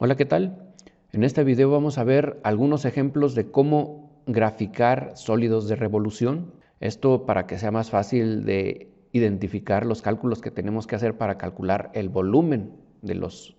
Hola, ¿qué tal? En este video vamos a ver algunos ejemplos de cómo graficar sólidos de revolución. Esto para que sea más fácil de identificar los cálculos que tenemos que hacer para calcular el volumen de los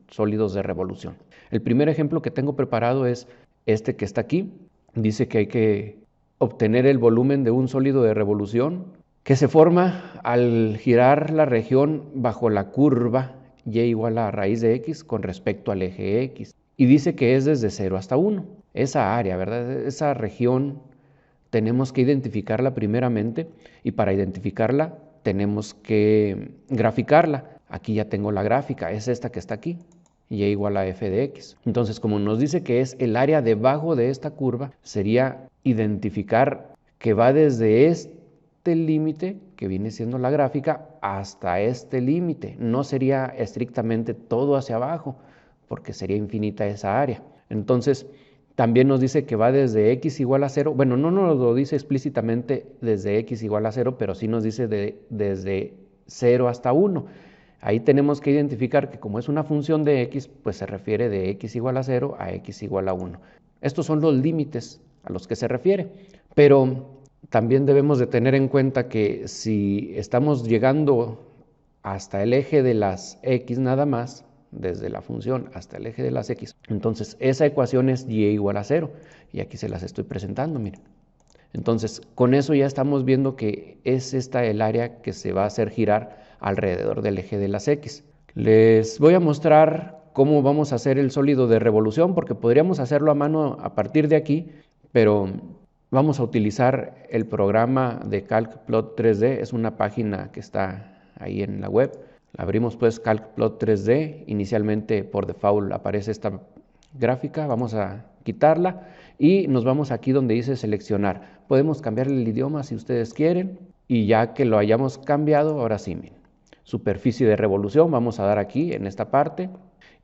sólidos de revolución. El primer ejemplo que tengo preparado es este que está aquí. Dice que hay que obtener el volumen de un sólido de revolución que se forma al girar la región bajo la curva y igual a raíz de x con respecto al eje x. Y dice que es desde 0 hasta 1. Esa área, ¿verdad? Esa región tenemos que identificarla primeramente y para identificarla tenemos que graficarla. Aquí ya tengo la gráfica, es esta que está aquí, y igual a f de x. Entonces, como nos dice que es el área debajo de esta curva, sería identificar que va desde este límite, que viene siendo la gráfica, hasta este límite. No sería estrictamente todo hacia abajo, porque sería infinita esa área. Entonces, también nos dice que va desde x igual a 0. Bueno, no nos lo dice explícitamente desde x igual a 0, pero sí nos dice desde 0 hasta 1. Ahí tenemos que identificar que como es una función de x, pues se refiere de x igual a 0 a x igual a 1. Estos son los límites a los que se refiere, pero también debemos de tener en cuenta que si estamos llegando hasta el eje de las x nada más, desde la función hasta el eje de las x, entonces esa ecuación es y igual a 0, y aquí se las estoy presentando, miren. Entonces, con eso ya estamos viendo que es esta el área que se va a hacer girar alrededor del eje de las x. Les voy a mostrar cómo vamos a hacer el sólido de revolución, porque podríamos hacerlo a mano a partir de aquí, pero vamos a utilizar el programa de CalcPlot 3D, es una página que está ahí en la web. Abrimos pues CalcPlot 3D, inicialmente por default aparece esta gráfica, vamos a quitarla y nos vamos aquí donde dice seleccionar. Podemos cambiarle el idioma si ustedes quieren y ya que lo hayamos cambiado, ahora sí, miren, superficie de revolución, vamos a dar aquí en esta parte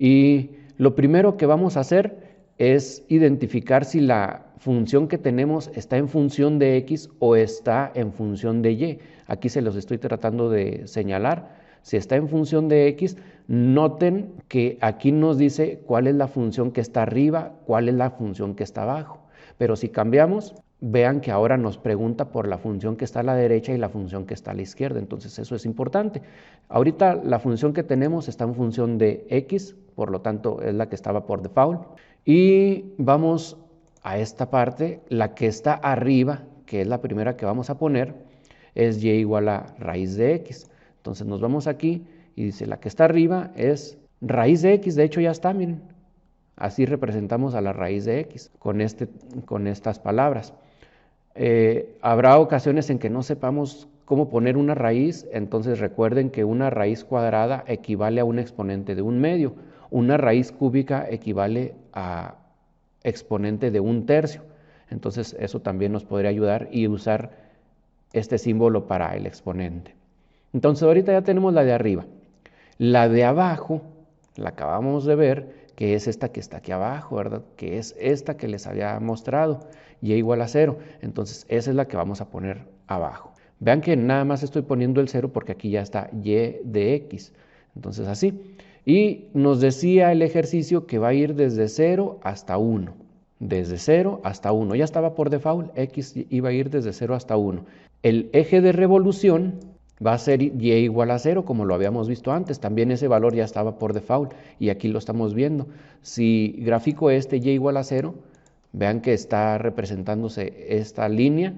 y lo primero que vamos a hacer es identificar si la función que tenemos está en función de x o está en función de y. Aquí se los estoy tratando de señalar. Si está en función de x, noten que aquí nos dice cuál es la función que está arriba, cuál es la función que está abajo. Pero si cambiamos, vean que ahora nos pregunta por la función que está a la derecha y la función que está a la izquierda. Entonces eso es importante. Ahorita la función que tenemos está en función de x, por lo tanto es la que estaba por default. Y vamos a esta parte, la que está arriba, que es la primera que vamos a poner, es y igual a raíz de x. Entonces nos vamos aquí y dice la que está arriba es raíz de x, de hecho ya está, miren. Así representamos a la raíz de x con estas palabras. Habrá ocasiones en que no sepamos cómo poner una raíz, entonces recuerden que una raíz cuadrada equivale a un exponente de un medio, una raíz cúbica equivale a exponente de un tercio. Entonces eso también nos podría ayudar y usar este símbolo para el exponente. Entonces ahorita ya tenemos la de arriba. La de abajo, la acabamos de ver, que es esta que está aquí abajo, ¿verdad? Que es esta que les había mostrado, y igual a 0. Entonces esa es la que vamos a poner abajo. Vean que nada más estoy poniendo el 0 porque aquí ya está y de x. Entonces así. Y nos decía el ejercicio que va a ir desde 0 hasta 1. Desde 0 hasta 1. Ya estaba por default, x iba a ir desde 0 hasta 1. El eje de revolución va a ser y igual a 0, como lo habíamos visto antes. También ese valor ya estaba por default y aquí lo estamos viendo. Si grafico este y igual a 0, vean que está representándose esta línea.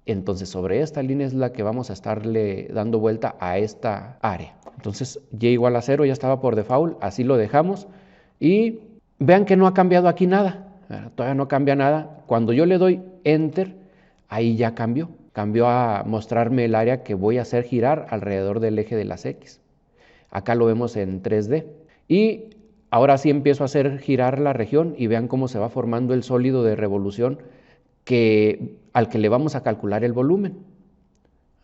Entonces sobre esta línea es la que vamos a estarle dando vuelta a esta área. Entonces y igual a 0 ya estaba por default, así lo dejamos. Y vean que no ha cambiado aquí nada. Todavía no cambia nada. Cuando yo le doy Enter, ahí ya cambió. Cambió a mostrarme el área que voy a hacer girar alrededor del eje de las X. Acá lo vemos en 3D. Y ahora sí empiezo a hacer girar la región y vean cómo se va formando el sólido de revolución al que le vamos a calcular el volumen.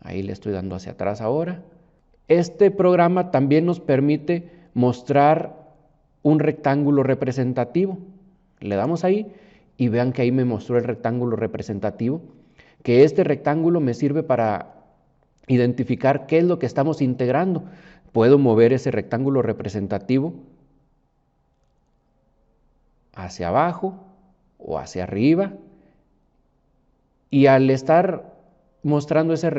Ahí le estoy dando hacia atrás ahora. Este programa también nos permite mostrar un rectángulo representativo. Le damos ahí y vean que ahí me mostró el rectángulo representativo, que este rectángulo me sirve para identificar qué es lo que estamos integrando. Puedo mover ese rectángulo representativo hacia abajo o hacia arriba. Y al estar mostrando ese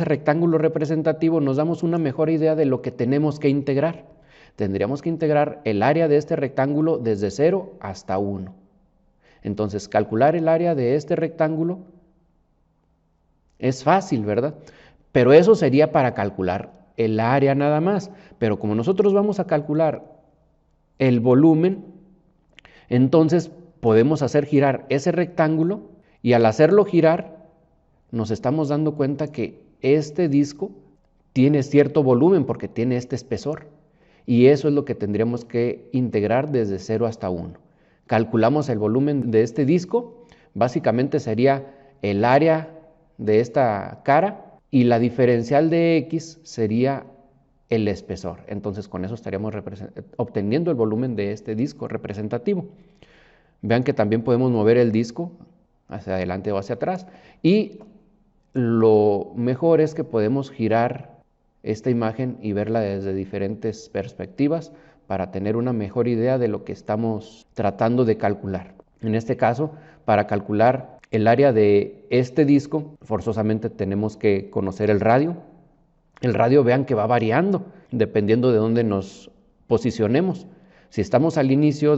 rectángulo representativo nos damos una mejor idea de lo que tenemos que integrar. Tendríamos que integrar el área de este rectángulo desde 0 hasta 1. Entonces, calcular el área de este rectángulo es fácil, ¿verdad? Pero eso sería para calcular el área nada más. Pero como nosotros vamos a calcular el volumen, entonces podemos hacer girar ese rectángulo y al hacerlo girar nos estamos dando cuenta que este disco tiene cierto volumen porque tiene este espesor. Y eso es lo que tendríamos que integrar desde 0 hasta 1. Calculamos el volumen de este disco, básicamente sería el área de esta cara y la diferencial de X sería el espesor. Entonces con eso estaríamos obteniendo el volumen de este disco representativo. Vean que también podemos mover el disco hacia adelante o hacia atrás y lo mejor es que podemos girar esta imagen y verla desde diferentes perspectivas para tener una mejor idea de lo que estamos tratando de calcular. En este caso, para calcular el área de este disco, forzosamente tenemos que conocer el radio. El radio, vean que va variando dependiendo de dónde nos posicionemos. Si estamos al inicio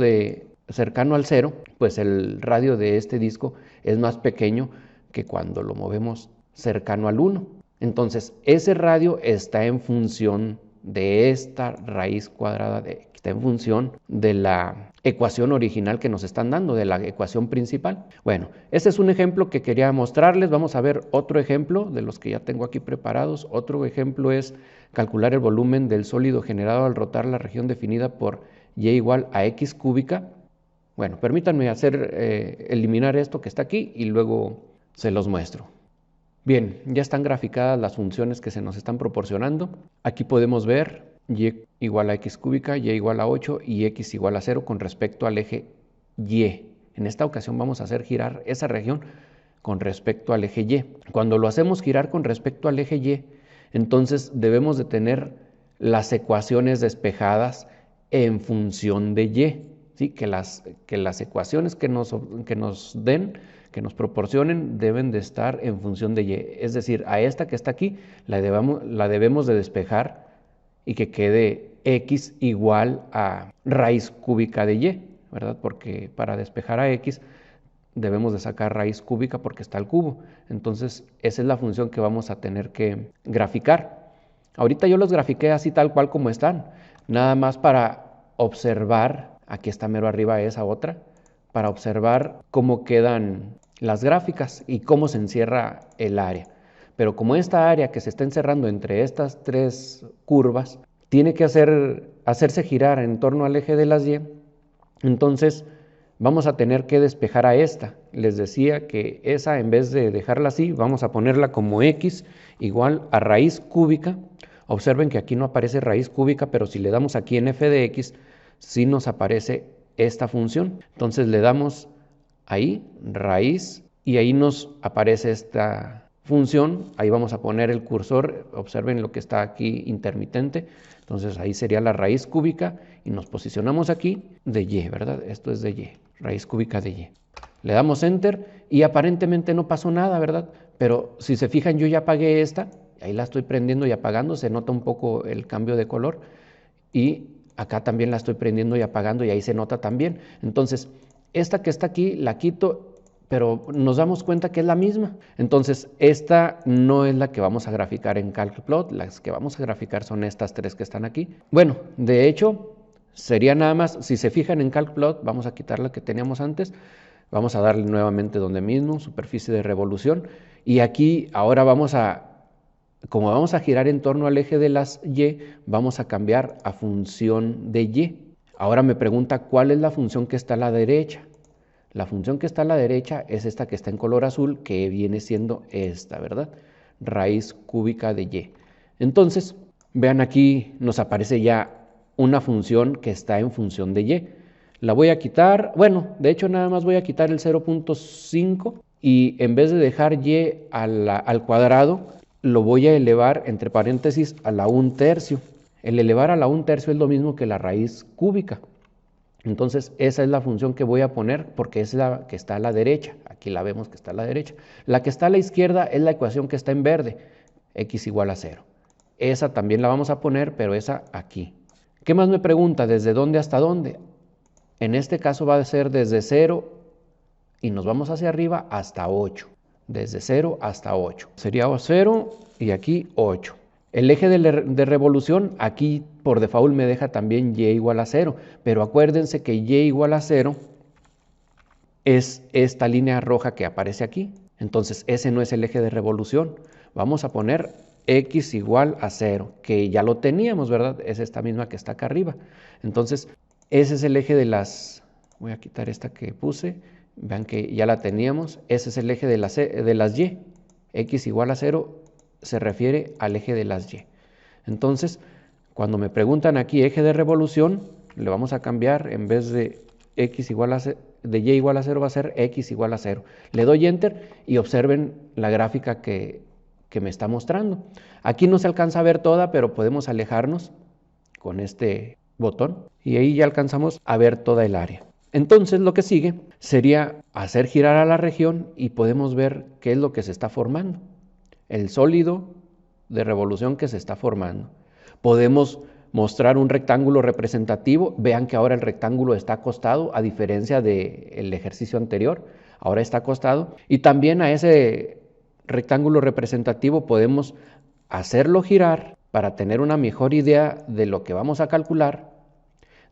cercano al 0, pues el radio de este disco es más pequeño que cuando lo movemos cercano al 1. Entonces, ese radio está en función de esta raíz cuadrada de X, está en función de la ecuación original que nos están dando, de la ecuación principal. Bueno, este es un ejemplo que quería mostrarles. Vamos a ver otro ejemplo de los que ya tengo aquí preparados. Otro ejemplo es calcular el volumen del sólido generado al rotar la región definida por Y igual a X cúbica. Bueno, permítanme eliminar esto que está aquí y luego se los muestro. Bien, ya están graficadas las funciones que se nos están proporcionando. Aquí podemos ver Y igual a X cúbica, Y igual a 8 y X igual a 0 con respecto al eje Y. En esta ocasión vamos a hacer girar esa región con respecto al eje Y. Cuando lo hacemos girar con respecto al eje Y, entonces debemos de tener las ecuaciones despejadas en función de Y. ¿Sí? Que las ecuaciones que nos den, que nos proporcionen, deben de estar en función de Y. Es decir, a esta que está aquí la debemos de despejar y que quede X igual a raíz cúbica de Y, ¿verdad? Porque para despejar a X debemos de sacar raíz cúbica porque está al cubo. Entonces, esa es la función que vamos a tener que graficar. Ahorita yo los grafiqué así tal cual como están, nada más para observar, aquí está mero arriba esa otra, para observar cómo quedan las gráficas y cómo se encierra el área. Pero como esta área que se está encerrando entre estas tres curvas tiene que hacerse girar en torno al eje de las Y, entonces vamos a tener que despejar a esta. Les decía que esa, en vez de dejarla así, vamos a ponerla como X igual a raíz cúbica. Observen que aquí no aparece raíz cúbica, pero si le damos aquí en f de x, sí nos aparece esta función. Entonces le damos ahí raíz y ahí nos aparece esta función. Ahí vamos a poner el cursor, observen lo que está aquí intermitente. Entonces ahí sería la raíz cúbica y nos posicionamos aquí de y, ¿verdad? Esto es de y, raíz cúbica de y. Le damos enter y aparentemente no pasó nada, ¿verdad? Pero si se fijan, yo ya apagué esta, ahí la estoy prendiendo y apagando, se nota un poco el cambio de color y acá también la estoy prendiendo y apagando y ahí se nota también. Entonces, esta que está aquí la quito, pero nos damos cuenta que es la misma. Entonces, esta no es la que vamos a graficar en CalcPlot, las que vamos a graficar son estas tres que están aquí. Bueno, de hecho, sería nada más, si se fijan en CalcPlot, vamos a quitar la que teníamos antes, vamos a darle nuevamente donde mismo, superficie de revolución, y aquí ahora como vamos a girar en torno al eje de las Y, vamos a cambiar a función de Y. Ahora me pregunta cuál es la función que está a la derecha. La función que está a la derecha es esta que está en color azul, que viene siendo esta, ¿verdad? Raíz cúbica de Y. Entonces, vean aquí nos aparece ya una función que está en función de Y. La voy a quitar, bueno, de hecho nada más voy a quitar el 0.5 y en vez de dejar Y al cuadrado, lo voy a elevar, entre paréntesis, a la 1/3. El elevar a la 1/3 es lo mismo que la raíz cúbica. Entonces esa es la función que voy a poner porque es la que está a la derecha. Aquí la vemos que está a la derecha. La que está a la izquierda es la ecuación que está en verde, x igual a 0. Esa también la vamos a poner, pero esa aquí. ¿Qué más me pregunta? ¿Desde dónde hasta dónde? En este caso va a ser desde 0 y nos vamos hacia arriba hasta 8. Desde 0 hasta 8. Sería 0 y aquí 8. El eje de revolución aquí por default me deja también y igual a 0, pero acuérdense que y igual a 0 es esta línea roja que aparece aquí. Entonces ese no es el eje de revolución. Vamos a poner x igual a 0, que ya lo teníamos, ¿verdad? Es esta misma que está acá arriba. Entonces ese es el eje de las... Voy a quitar esta que puse. Vean que ya la teníamos. Ese es el eje de las y. X igual a 0 se refiere al eje de las y. Entonces, cuando me preguntan aquí eje de revolución, le vamos a cambiar, en vez de x igual a de y igual a 0 va a ser x igual a 0. Le doy enter y observen la gráfica que me está mostrando. Aquí no se alcanza a ver toda, pero podemos alejarnos con este botón y ahí ya alcanzamos a ver toda el área. Entonces lo que sigue sería hacer girar a la región y podemos ver qué es lo que se está formando. El sólido de revolución que se está formando. Podemos mostrar un rectángulo representativo. Vean que ahora el rectángulo está acostado, a diferencia del ejercicio anterior. Ahora está acostado. Y también a ese rectángulo representativo podemos hacerlo girar para tener una mejor idea de lo que vamos a calcular,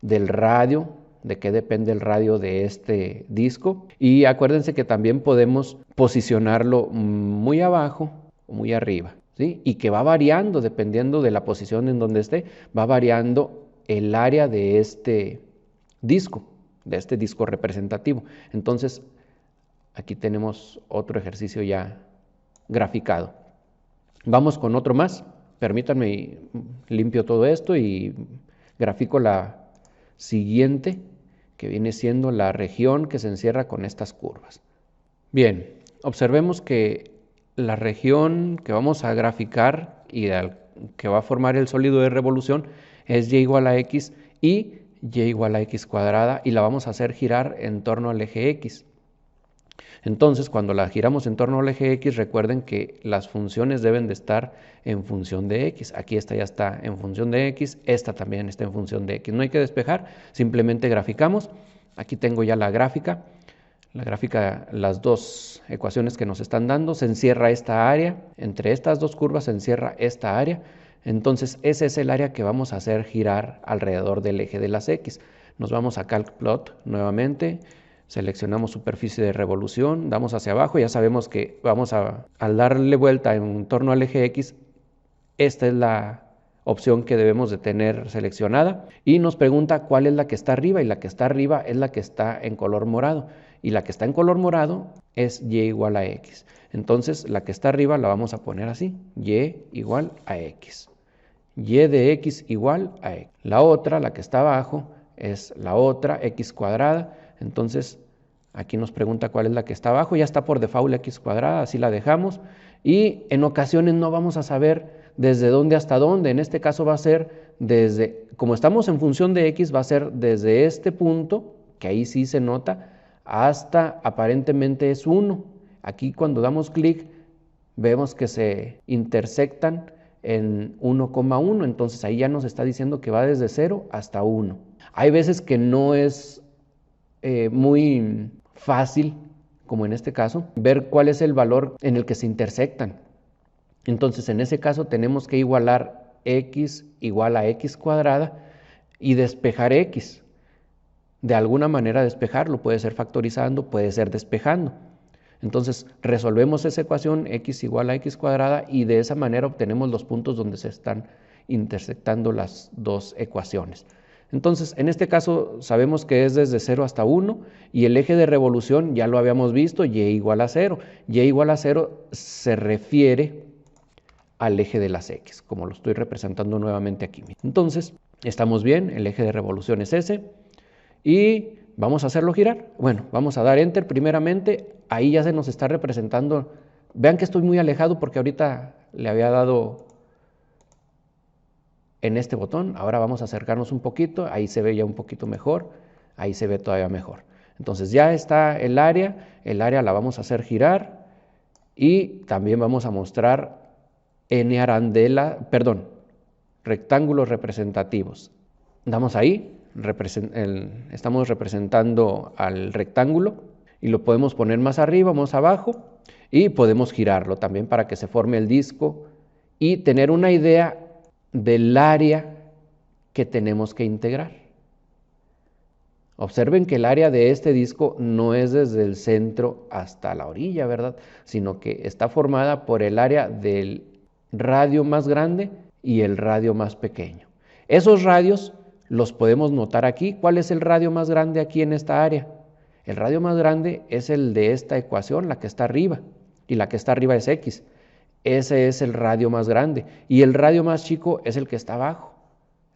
del radio, de qué depende el radio de este disco. Y acuérdense que también podemos posicionarlo muy abajo o muy arriba, ¿sí? Y que va variando dependiendo de la posición en donde esté, va variando el área de este disco representativo. Entonces, aquí tenemos otro ejercicio ya graficado. Vamos con otro más. Permítanme, limpio todo esto y grafico la siguiente, que viene siendo la región que se encierra con estas curvas. Bien, observemos que la región que vamos a graficar y que va a formar el sólido de revolución es y igual a x y y igual a x cuadrada, y la vamos a hacer girar en torno al eje x. Entonces, cuando la giramos en torno al eje x, recuerden que las funciones deben de estar en función de x. Aquí esta ya está en función de x, esta también está en función de x. No hay que despejar, simplemente graficamos. Aquí tengo ya la gráfica, las dos ecuaciones que nos están dando. Se encierra esta área, entre estas dos curvas se encierra esta área. Entonces, ese es el área que vamos a hacer girar alrededor del eje de las x. Nos vamos a CalcPlot nuevamente. Seleccionamos superficie de revolución, damos hacia abajo, ya sabemos que al darle vuelta en torno al eje X, esta es la opción que debemos de tener seleccionada y nos pregunta cuál es la que está arriba, y la que está arriba es la que está en color morado, y la que está en color morado es y igual a x. Entonces la que está arriba la vamos a poner así, y igual a x. Y de x igual a x. La otra, la que está abajo, es la otra, x cuadrada. Entonces, aquí nos pregunta cuál es la que está abajo. Ya está por default x cuadrada, así la dejamos. Y en ocasiones no vamos a saber desde dónde hasta dónde. En este caso va a ser desde, como estamos en función de x, va a ser desde este punto, que ahí sí se nota, hasta aparentemente es 1. Aquí cuando damos clic, vemos que se intersectan en 1,1. Entonces ahí ya nos está diciendo que va desde 0 hasta 1. Hay veces que no es muy fácil, como en este caso, ver cuál es el valor en el que se intersectan. Entonces, en ese caso tenemos que igualar x igual a x cuadrada y despejar x. De alguna manera despejarlo, puede ser factorizando, puede ser despejando. Entonces, resolvemos esa ecuación x igual a x cuadrada y de esa manera obtenemos los puntos donde se están intersectando las dos ecuaciones. Entonces, en este caso sabemos que es desde 0 hasta 1 y el eje de revolución ya lo habíamos visto, y igual a 0. Y igual a 0 se refiere al eje de las x, como lo estoy representando nuevamente aquí. Entonces, estamos bien, el eje de revolución es ese y vamos a hacerlo girar. Bueno, vamos a dar enter primeramente, ahí ya se nos está representando. Vean que estoy muy alejado porque ahorita le había dado en este botón. Ahora vamos a acercarnos un poquito, ahí se ve ya un poquito mejor. ahí se ve todavía mejor. Entonces ya está el área la vamos a hacer girar y también vamos a mostrar rectángulos representativos. Damos ahí, estamos representando al rectángulo y lo podemos poner más arriba, más abajo y podemos girarlo también para que se forme el disco y tener una idea del área que tenemos que integrar. Observen que el área de este disco no es desde el centro hasta la orilla, ¿verdad? Sino que está formada por el área del radio más grande y el radio más pequeño. Esos radios los podemos notar aquí. ¿Cuál es el radio más grande aquí en esta área? El radio más grande es el de esta ecuación, la que está arriba, y la que está arriba es X. Ese es el radio más grande, y el radio más chico es el que está abajo.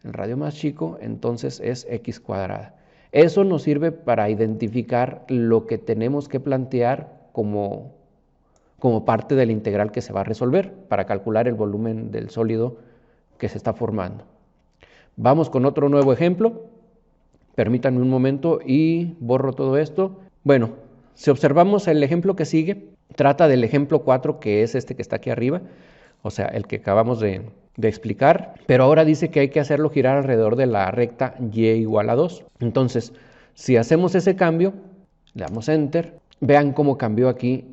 El radio más chico entonces es X cuadrada. Eso nos sirve para identificar lo que tenemos que plantear como parte de la integral que se va a resolver, para calcular el volumen del sólido que se está formando. Vamos con otro nuevo ejemplo. Permítanme un momento y borro todo esto. Bueno, si observamos el ejemplo que sigue, trata del ejemplo 4, que es este que está aquí arriba, o sea, el que acabamos de explicar, pero ahora dice que hay que hacerlo girar alrededor de la recta y igual a 2. Entonces, si hacemos ese cambio, le damos Enter, vean cómo cambió aquí.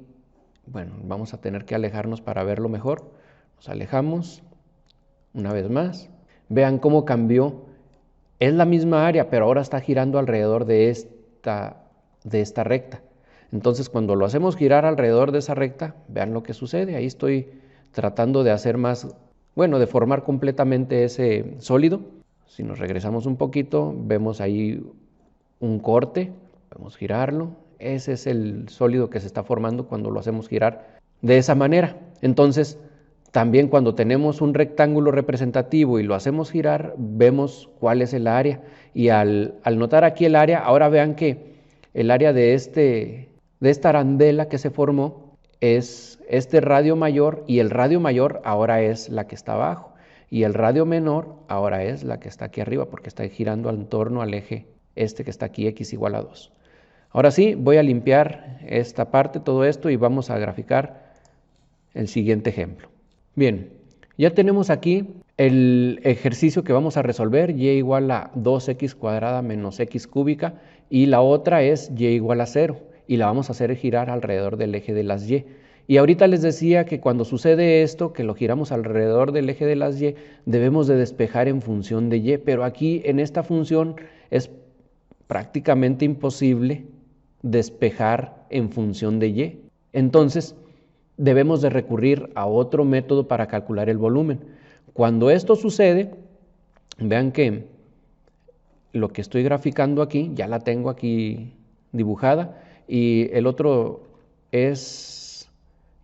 Bueno, vamos a tener que alejarnos para verlo mejor. Nos alejamos una vez más. Vean cómo cambió. Es la misma área, pero ahora está girando alrededor de esta recta. Entonces, cuando lo hacemos girar alrededor de esa recta, vean lo que sucede. Ahí estoy tratando de hacer de formar completamente ese sólido. Si nos regresamos un poquito, vemos ahí un corte. Podemos girarlo. Ese es el sólido que se está formando cuando lo hacemos girar de esa manera. Entonces, también cuando tenemos un rectángulo representativo y lo hacemos girar, vemos cuál es el área. Y al notar aquí el área, ahora vean que el área de esta arandela que se formó es este radio mayor, y el radio mayor ahora es la que está abajo. Y el radio menor ahora es la que está aquí arriba, porque está girando en torno al eje que está aquí, X igual a 2. Ahora sí, voy a limpiar esta parte, todo esto, y vamos a graficar el siguiente ejemplo. Bien, ya tenemos aquí el ejercicio que vamos a resolver, y igual a 2x cuadrada menos x cúbica, y la otra es y igual a 0, y la vamos a hacer girar alrededor del eje de las y. Y ahorita les decía que cuando sucede esto, que lo giramos alrededor del eje de las y, debemos de despejar en función de y, pero aquí en esta función es prácticamente imposible despejar en función de y. Entonces, debemos de recurrir a otro método para calcular el volumen. Cuando esto sucede, vean que lo que estoy graficando aquí, ya la tengo aquí dibujada, y el otro es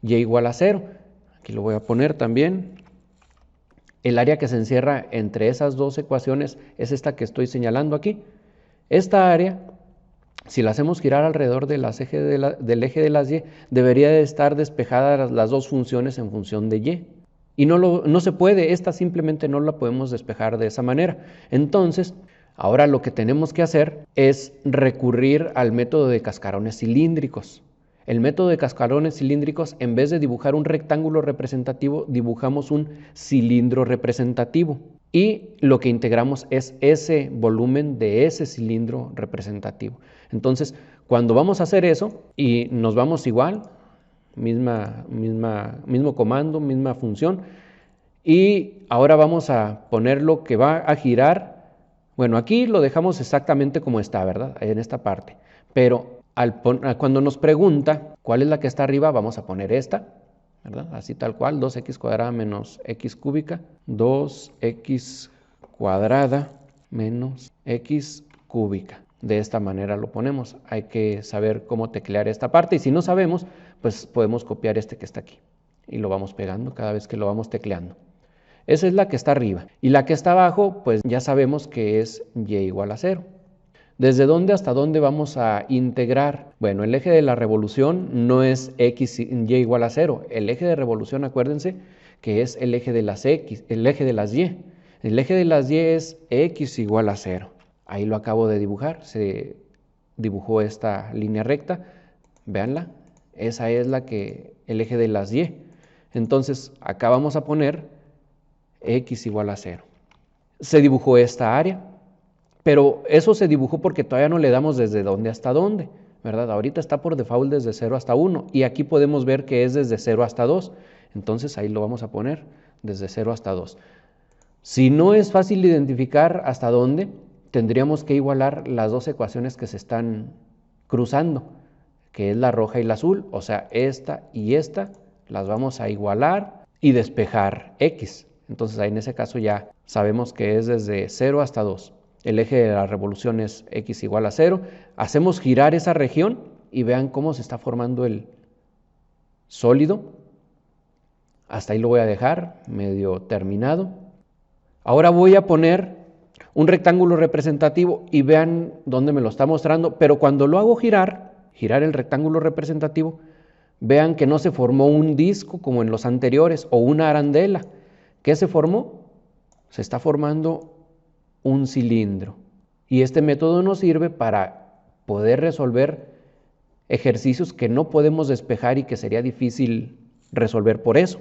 y igual a 0. Aquí lo voy a poner también. El área que se encierra entre esas dos ecuaciones es esta que estoy señalando aquí. Esta área, si la hacemos girar alrededor del eje de las y, debería de estar despejadas las dos funciones en función de y. Y no se puede, esta simplemente no la podemos despejar de esa manera. Entonces, ahora lo que tenemos que hacer es recurrir al método de cascarones cilíndricos. El método de cascarones cilíndricos, en vez de dibujar un rectángulo representativo, dibujamos un cilindro representativo. Y lo que integramos es ese volumen de ese cilindro representativo. Entonces, cuando vamos a hacer eso y nos vamos igual, mismo comando, misma función, y ahora vamos a poner lo que va a girar. Bueno, aquí lo dejamos exactamente como está, ¿verdad? En esta parte. Pero cuando nos pregunta cuál es la que está arriba, vamos a poner esta, ¿verdad? Así tal cual, 2x cuadrada menos x cúbica, 2x cuadrada menos x cúbica. De esta manera lo ponemos. Hay que saber cómo teclear esta parte, y si no sabemos, pues podemos copiar este que está aquí y lo vamos pegando cada vez que lo vamos tecleando. Esa es la que está arriba, y la que está abajo, pues ya sabemos que es y igual a 0. ¿Desde dónde hasta dónde vamos a integrar? Bueno, el eje de la revolución no es x y igual a 0. El eje de revolución, acuérdense, que es el eje de las x, el eje de las y. El eje de las y es x igual a 0. Ahí lo acabo de dibujar, se dibujó esta línea recta, véanla, esa es el eje de las y. Entonces acá vamos a poner x igual a 0. Se dibujó esta área, pero eso se dibujó porque todavía no le damos desde dónde hasta dónde, ¿verdad? Ahorita está por default desde 0 hasta 1 y aquí podemos ver que es desde 0 hasta 2. Entonces ahí lo vamos a poner desde 0 hasta 2. Si no es fácil identificar hasta dónde, tendríamos que igualar las dos ecuaciones que se están cruzando, que es la roja y la azul, o sea, esta y esta, las vamos a igualar y despejar x. Entonces ahí en ese caso ya sabemos que es desde 0 hasta 2. El eje de la revolución es x igual a 0. Hacemos girar esa región y vean cómo se está formando el sólido. Hasta ahí lo voy a dejar medio terminado. Ahora voy a poner un rectángulo representativo y vean dónde me lo está mostrando, pero cuando lo hago girar el rectángulo representativo, vean que no se formó un disco como en los anteriores o una arandela. ¿Qué se formó? Se está formando un cilindro. Y este método nos sirve para poder resolver ejercicios que no podemos despejar y que sería difícil resolver por eso.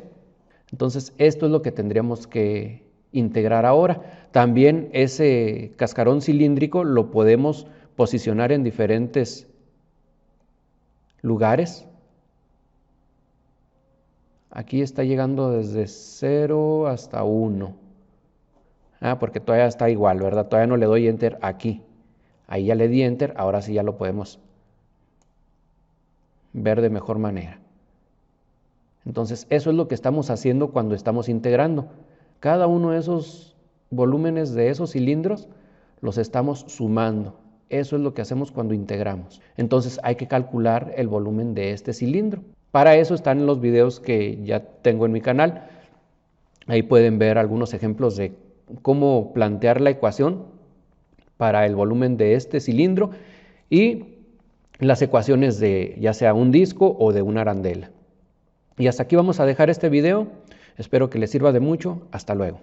Entonces, esto es lo que tendríamos que integrar ahora. También ese cascarón cilíndrico lo podemos posicionar en diferentes lugares. Aquí está llegando desde 0 hasta 1. Porque todavía está igual, ¿verdad? Todavía no le doy enter aquí. Ahí ya le di enter, ahora sí ya lo podemos ver de mejor manera. Entonces, eso es lo que estamos haciendo cuando estamos integrando. Cada uno de esos volúmenes de esos cilindros los estamos sumando. Eso es lo que hacemos cuando integramos. Entonces, hay que calcular el volumen de este cilindro. Para eso están los videos que ya tengo en mi canal. Ahí pueden ver algunos ejemplos de cómo plantear la ecuación para el volumen de este cilindro y las ecuaciones de ya sea un disco o de una arandela. Y hasta aquí vamos a dejar este video. Espero que les sirva de mucho. Hasta luego.